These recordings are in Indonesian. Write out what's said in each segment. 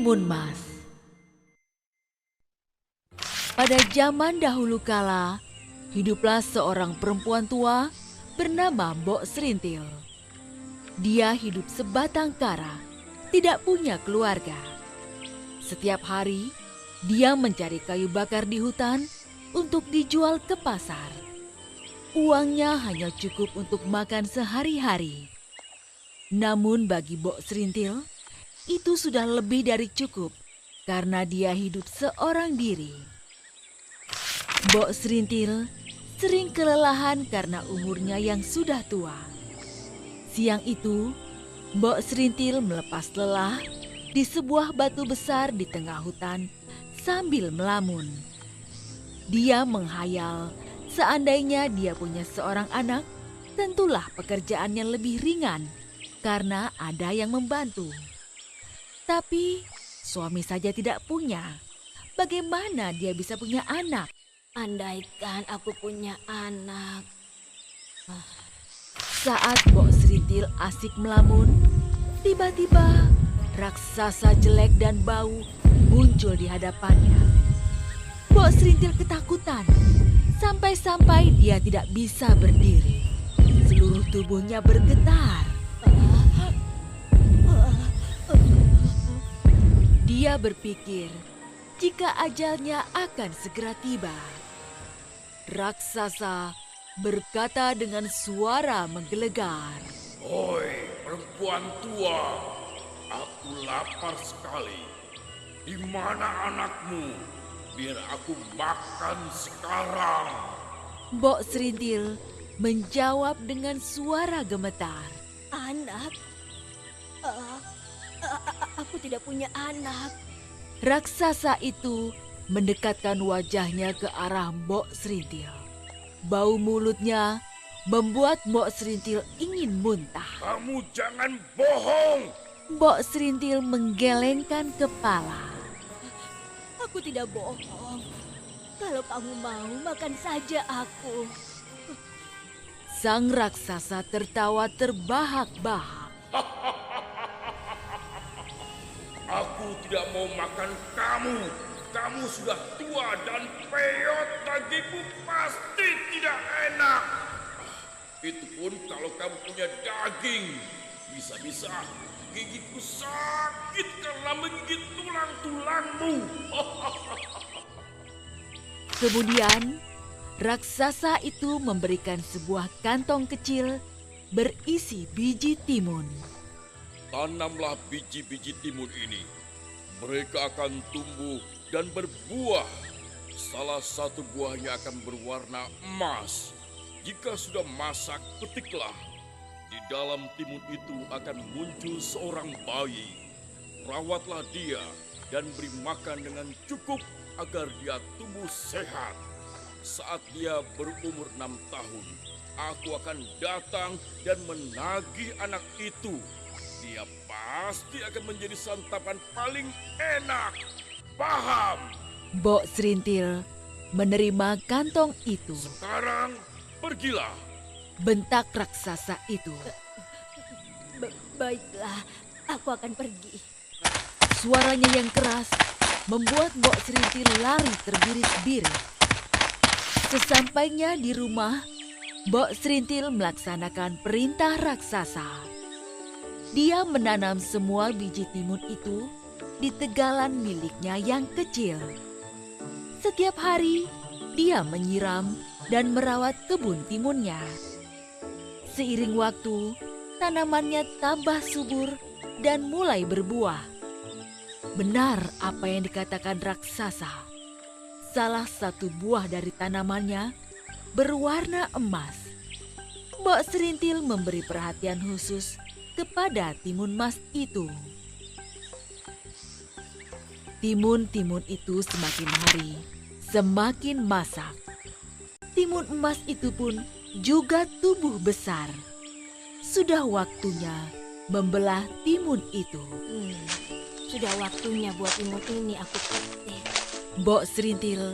Timun Mas. Pada zaman dahulu kala, hiduplah seorang perempuan tua bernama Mbok Serintil. Dia hidup sebatang kara, tidak punya keluarga. Setiap hari, dia mencari kayu bakar di hutan untuk dijual ke pasar. Uangnya hanya cukup untuk makan sehari-hari. Namun bagi Mbok Serintil, itu sudah lebih dari cukup karena dia hidup seorang diri. Mbok Serintil sering kelelahan karena umurnya yang sudah tua. Siang itu, Mbok Serintil melepas lelah di sebuah batu besar di tengah hutan sambil melamun. Dia menghayal seandainya dia punya seorang anak, tentulah pekerjaannya lebih ringan karena ada yang membantu. Tapi suami saja tidak punya. Bagaimana dia bisa punya anak? Andaikan aku punya anak. Saat Mbok Serintil asik melamun, tiba-tiba raksasa jelek dan bau muncul di hadapannya. Mbok Serintil ketakutan, sampai-sampai dia tidak bisa berdiri. Seluruh tubuhnya bergetar. Dia berpikir jika ajalnya akan segera tiba. Raksasa berkata dengan suara menggelegar. Oi, perempuan tua, aku lapar sekali. Di mana anakmu? Biar aku makan sekarang. Mbok Serintil menjawab dengan suara gemetar. Anak? Aku tidak punya anak. Raksasa itu mendekatkan wajahnya ke arah Mbok Serintil. Bau mulutnya membuat Mbok Serintil ingin muntah. Kamu jangan bohong. Mbok Serintil menggelengkan kepala. Aku tidak bohong. Kalau kamu mau, makan saja aku. Sang raksasa tertawa terbahak-bahak. Aku tidak mau makan kamu. Kamu sudah tua dan peyot, dagingmu pasti tidak enak. Itu pun kalau kamu punya daging. Bisa-bisa gigiku sakit karena menggigit tulang-tulangmu. Kemudian, raksasa itu memberikan sebuah kantong kecil berisi biji timun. Tanamlah biji-biji timun ini. Mereka akan tumbuh dan berbuah. Salah satu buahnya akan berwarna emas. Jika sudah masak, petiklah. Di dalam timun itu akan muncul seorang bayi. Rawatlah dia dan beri makan dengan cukup agar dia tumbuh sehat. Saat dia berumur 6 tahun, aku akan datang dan menagih anak itu. Dia pasti akan menjadi santapan paling enak. Paham? Mbok Serintil menerima kantong itu. Sekarang pergilah. Bentak raksasa itu. Baiklah, aku akan pergi. Suaranya yang keras membuat Mbok Serintil lari terbirit-birit. Sesampainya di rumah, Mbok Serintil melaksanakan perintah raksasa. Dia menanam semua biji timun itu di tegalan miliknya yang kecil. Setiap hari, dia menyiram dan merawat kebun timunnya. Seiring waktu, tanamannya tambah subur dan mulai berbuah. Benar apa yang dikatakan raksasa. Salah satu buah dari tanamannya berwarna emas. Mbok Serintil memberi perhatian khusus kepada timun emas itu. Timun-timun itu semakin hari semakin masak. Timun emas itu pun juga tumbuh besar. Sudah waktunya membelah timun itu. Sudah waktunya buat timun ini aku petik. Mbok Serintil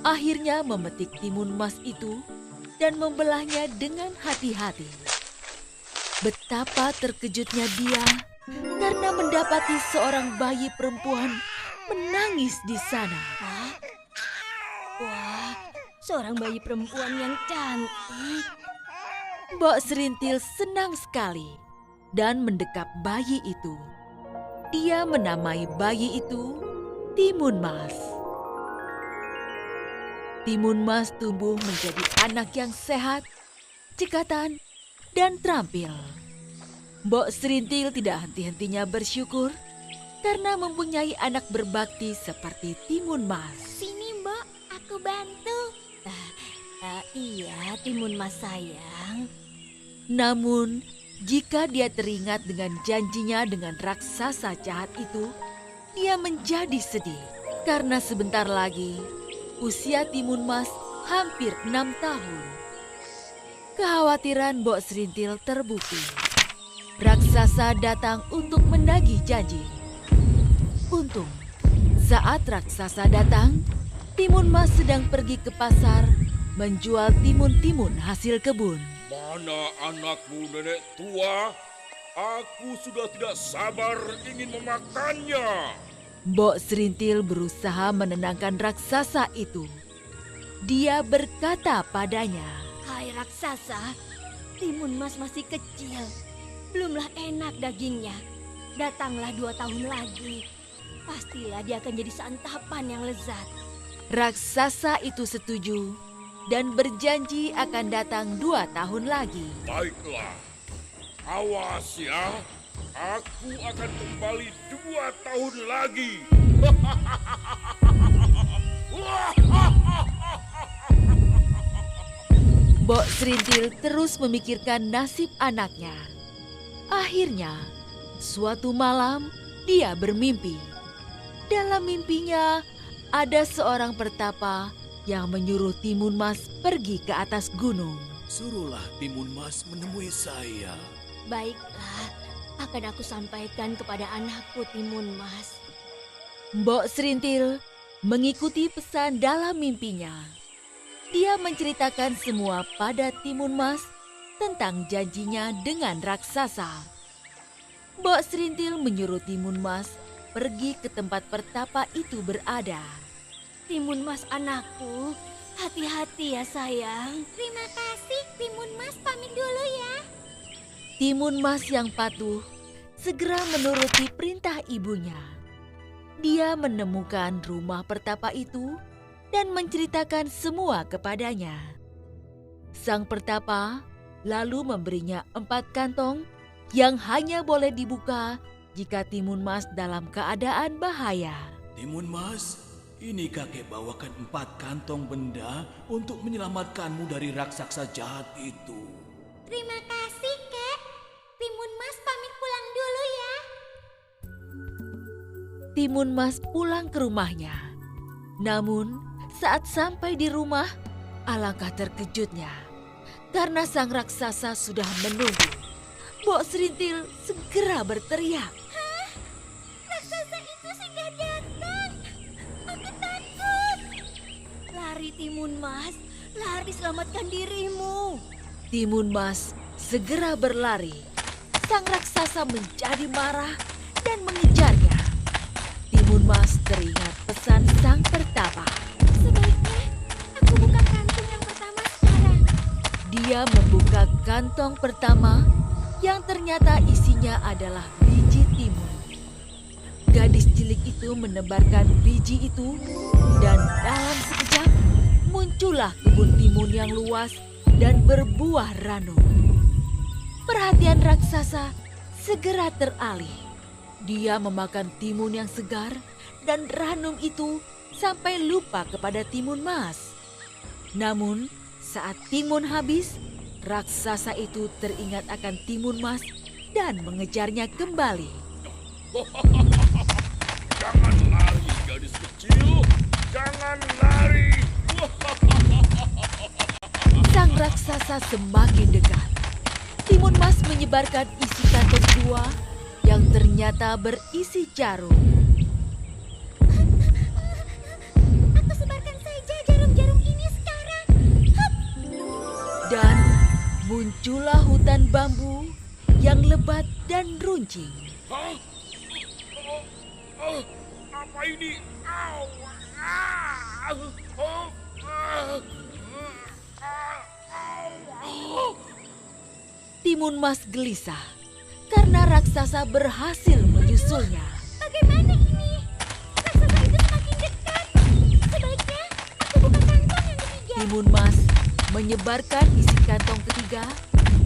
akhirnya memetik timun emas itu dan membelahnya dengan hati-hati. Betapa terkejutnya dia karena mendapati seorang bayi perempuan menangis di sana. Hah? Wah, seorang bayi perempuan yang cantik. Mbok Serintil senang sekali dan mendekap bayi itu. Dia menamai bayi itu Timun Mas. Timun Mas tumbuh menjadi anak yang sehat, cekatan, dan terampil. Mbok Serintil tidak henti-hentinya bersyukur karena mempunyai anak berbakti seperti Timun Mas. Sini Mbok, aku bantu. Iya, Timun Mas sayang. Namun, jika dia teringat dengan janjinya dengan raksasa jahat itu, dia menjadi sedih. Karena sebentar lagi, usia Timun Mas hampir 6 tahun. Kekhawatiran Mbok Serintil terbukti. Raksasa datang untuk menagih janji. Untung, saat raksasa datang, Timun Mas sedang pergi ke pasar menjual timun-timun hasil kebun. Mana anakmu, nenek tua? Aku sudah tidak sabar ingin memakannya. Mbok Serintil berusaha menenangkan raksasa itu. Dia berkata padanya, Hai raksasa, Timun Mas masih kecil. Belumlah enak dagingnya. Datanglah 2 tahun lagi. Pastilah dia akan jadi santapan yang lezat. raksasa itu setuju dan berjanji akan datang 2 tahun lagi. Baiklah, awas ya. Aku akan kembali 2 tahun lagi. Mbok Serintil terus memikirkan nasib anaknya. Akhirnya, suatu malam dia bermimpi. Dalam mimpinya, ada seorang pertapa yang menyuruh Timun Mas pergi ke atas gunung. Suruhlah Timun Mas menemui saya. Baiklah, akan aku sampaikan kepada anakku Timun Mas. Mbok Serintil mengikuti pesan dalam mimpinya. Dia menceritakan semua pada Timun Mas tentang janjinya dengan raksasa. Mbok Serintil menyuruh Timun Mas pergi ke tempat pertapa itu berada. Timun Mas anakku, hati-hati ya sayang. Terima kasih, Timun Mas pamit dulu ya. Timun Mas yang patuh segera menuruti perintah ibunya. Dia menemukan rumah pertapa itu dan menceritakan semua kepadanya. Sang pertapa lalu memberinya 4 kantong yang hanya boleh dibuka jika Timun Mas dalam keadaan bahaya. Timun Mas, ini kakek bawakan 4 kantong benda untuk menyelamatkanmu dari raksasa jahat itu. Terima kasih, Kek. Timun Mas pamit pulang dulu ya. Timun Mas pulang ke rumahnya. Namun, saat sampai di rumah, alangkah terkejutnya karena sang raksasa sudah menunggu. Mbok Serintil segera berteriak. Raksasa itu sudah datang. Aku takut. Lari Timun Mas, lari selamatkan dirimu. Timun Mas segera berlari. Sang raksasa menjadi marah dan mengejarnya. Timun Mas teringat pesan sang pertapa. Sebaiknya aku buka kantung yang pertama sekarang. Dia membuka kantong pertama yang ternyata isinya adalah biji timun. Gadis cilik itu menebarkan biji itu dan dalam sekejap muncullah kebun timun yang luas dan berbuah ranum. Perhatian raksasa segera teralih. Dia memakan timun yang segar dan ranum itu sampai lupa kepada Timun Mas. Namun, saat timun habis, raksasa itu teringat akan Timun Mas dan mengejarnya kembali. Jangan lari, gadis kecil. Jangan lari. Sang raksasa semakin dekat. Timun Mas menyebarkan isi kantong kedua yang ternyata berisi jarum. Aku sebarkan saja jarum-jarum ini sekarang. Hup. Dan muncullah hutan bambu yang lebat dan runcing. Hah? Apa ini? Au! Ah! Oh! Ah! Au! Timun Mas gelisah karena raksasa berhasil menyusulnya. Bagaimana ini? Raksasa itu semakin dekat. Sebaiknya aku buka kantong yang ketiga. Timun Mas menyebarkan isi kantong ketiga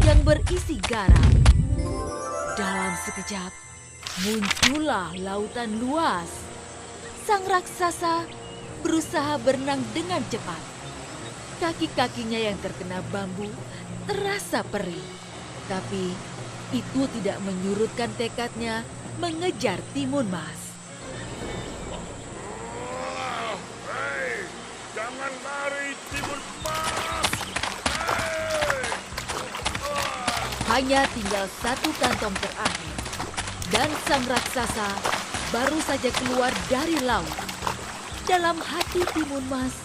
yang berisi garam. Dalam sekejap, muncullah lautan luas. Sang raksasa berusaha berenang dengan cepat. Kaki-kakinya yang terkena bambu terasa perih. Tapi itu tidak menyurutkan tekadnya mengejar Timun Mas. Hei, jangan lari Timun Mas! Hei! Hanya tinggal satu kantong terakhir. Dan sang raksasa baru saja keluar dari laut. Dalam hati Timun Mas,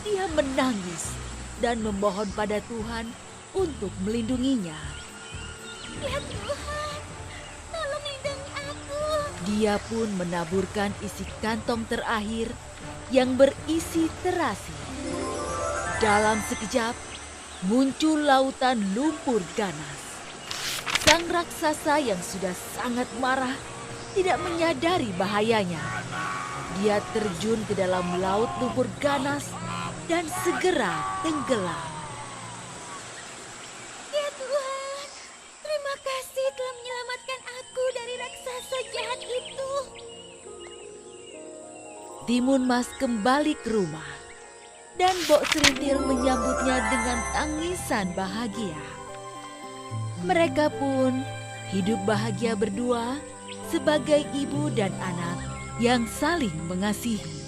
dia menangis dan memohon pada Tuhan untuk melindunginya. Ya Tuhan, tolong lindungi aku. Dia pun menaburkan isi kantong terakhir yang berisi terasi. Dalam sekejap, muncul lautan lumpur ganas. Sang raksasa yang sudah sangat marah tidak menyadari bahayanya. Dia terjun ke dalam laut lumpur ganas dan segera tenggelam. Ya Tuhan, terima kasih telah menyelamatkan aku dari raksasa jahat itu. Timun Mas kembali ke rumah dan Mbok Serintil menyambutnya dengan tangisan bahagia. Mereka pun hidup bahagia berdua sebagai ibu dan anak yang saling mengasihi.